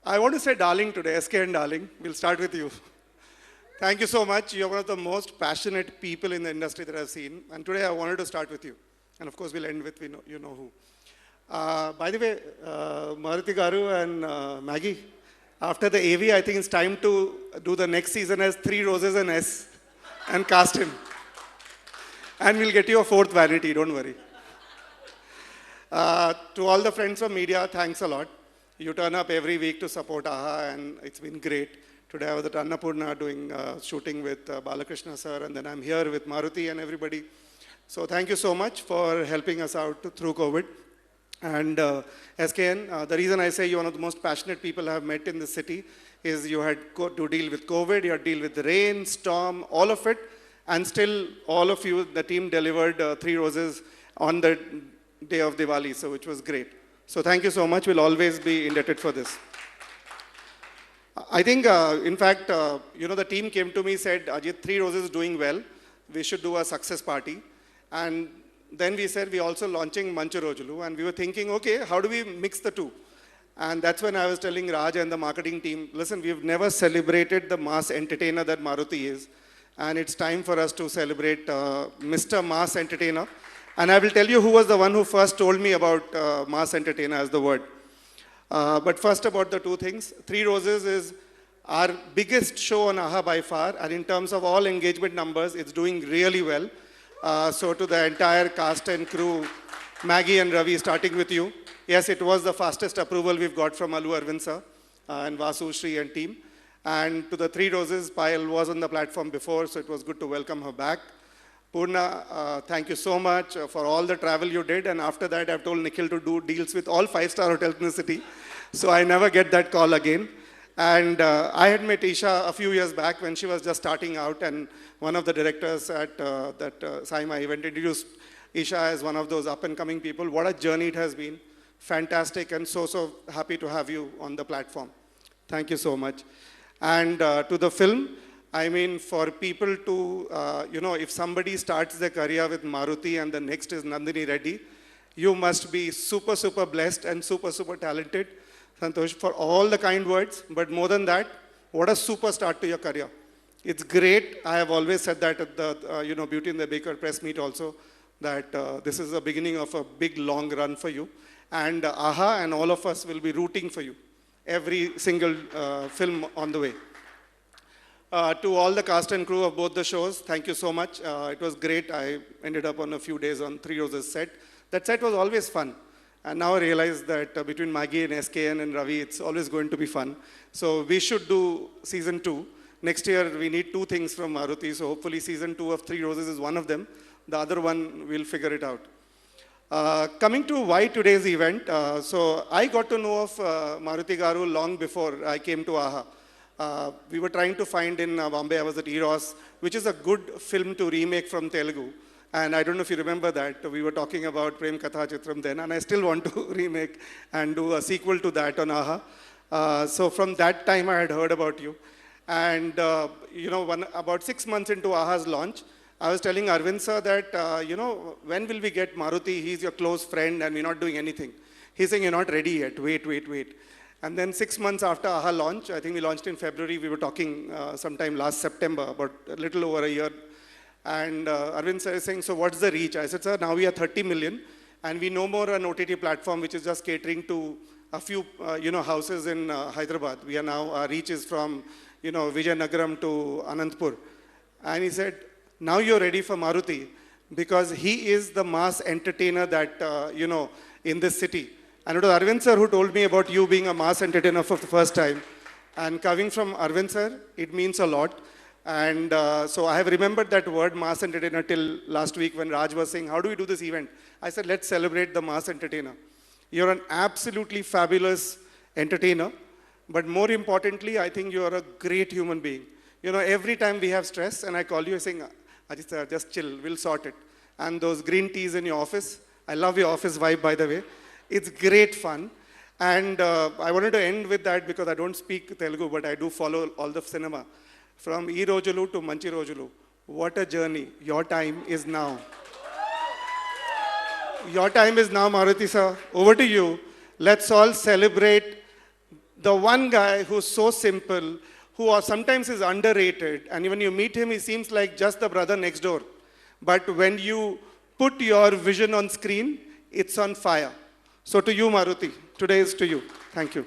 I want to say darling today, SKN darling. We'll start with you. Thank you so much. You're one of the most passionate people in the industry that I've seen. And today I wanted to start with you. And of course, we'll end with you know who. By the way, Maruti Garu and Maggie, after the AV, I think it's time to do the next season as Three Roses and S and cast him. And we'll get you a fourth vanity, don't worry. To all the friends from media, thanks a lot. You turn up every week to support AHA, and it's been great. Today I was at Annapurna doing shooting with Balakrishna sir, and then I'm here with Maruti and everybody. So thank you so much for helping us out through COVID. And SKN, the reason I say you're one of the most passionate people I've met in the city is you had to deal with COVID, you had to deal with the rain, storm, all of it, and still all of you, the team delivered Three Roses on the day of Diwali, so which was great. So thank you so much. We'll always be indebted for this. I think, in fact, you know, the team came to me, said, Ajit, Three Roses is doing well. We should do a success party. And then we said, we're also launching Manchu Rojulu. And we were thinking, okay, how do we mix the two? And that's when I was telling Raj and the marketing team, listen, we've never celebrated the mass entertainer that Maruti is. And it's time for us to celebrate Mr. Mass Entertainer. And I will tell you who was the one who first told me about mass entertainer as the word. But first about the two things. Three Roses is our biggest show on AHA by far. And in terms of all engagement numbers, it's doing really well. So to the entire cast and crew, Maggie and Ravi, starting with you. Yes, it was the fastest approval we've got from Allu Arvind sir and Vasu, Shri and team. And to the Three Roses, Payal was on the platform before, so it was good to welcome her back. Purna, thank you so much for all the travel you did. And after that, I've told Nikhil to do deals with all five-star hotels in the city. So I never get that call again. And I had met Isha a few years back when she was just starting out. And one of the directors at that Saima event introduced Isha as one of those up-and-coming people. What a journey it has been. Fantastic, and so happy to have you on the platform. Thank you so much. And to the film, I mean, for people to, you know, if somebody starts their career with Maruti and the next is Nandini Reddy, you must be super, super blessed and super, super talented. Santosh, for all the kind words, but more than that, what a super start to your career. It's great. I have always said that at the, you know, Beauty and the Baker press meet also, that this is the beginning of a big, long run for you. And AHA and all of us will be rooting for you. Every single film on the way. To all the cast and crew of both the shows, thank you so much. It was great. I ended up on a few days on Three Roses set. That set was always fun. And now I realize that between Maggie and SKN and Ravi, it's always going to be fun. So we should do season 2. Next year, we need 2 things from Maruti. So hopefully season 2 of Three Roses is one of them. The other one, we'll figure it out. Coming to why today's event, so I got to know of Maruti Garu long before I came to AHA. We were trying to find in Bombay, I was at Eros, which is a good film to remake from Telugu. And I don't know if you remember that, we were talking about Prem Katha Chitram then, and I still want to remake and do a sequel to that on AHA. So from that time, I had heard about you. And, you know, about 6 months into AHA's launch, I was telling Arvind sir that, you know, when will we get Maruti? He's your close friend and we're not doing anything. He's saying, you're not ready yet, wait. And then 6 months after AHA launch, I think we launched in February, we were talking sometime last September, about a little over a year. And Arvind sir is saying, so what's the reach? I said, sir, now we are 30 million and we no more an OTT platform which is just catering to a few, you know, houses in Hyderabad. We are now, our reach is from, you know, Vijayanagaram to Anantapur. And he said, now you're ready for Maruti because he is the mass entertainer that, you know, in this city. And it was Arvind sir who told me about you being a mass entertainer for the first time. And coming from Arvind sir, it means a lot. And so I have remembered that word mass entertainer till last week when Raj was saying, how do we do this event? I said, let's celebrate the mass entertainer. You're an absolutely fabulous entertainer. But more importantly, I think you're a great human being. You know, every time we have stress and I call you saying, Ajit sir, just chill, we'll sort it. And those green teas in your office, I love your office vibe, by the way. It's great fun. And I wanted to end with that because I don't speak Telugu, but I do follow all the cinema. From E Rojulu to Manchi Rojulu, what a journey. Your time is now. Your time is now, Maruti sir. Over to you. Let's all celebrate the one guy who's so simple, who sometimes is underrated, and when you meet him, he seems like just the brother next door. But when you put your vision on screen, it's on fire. So to you, Maruti, today is to you. Thank you.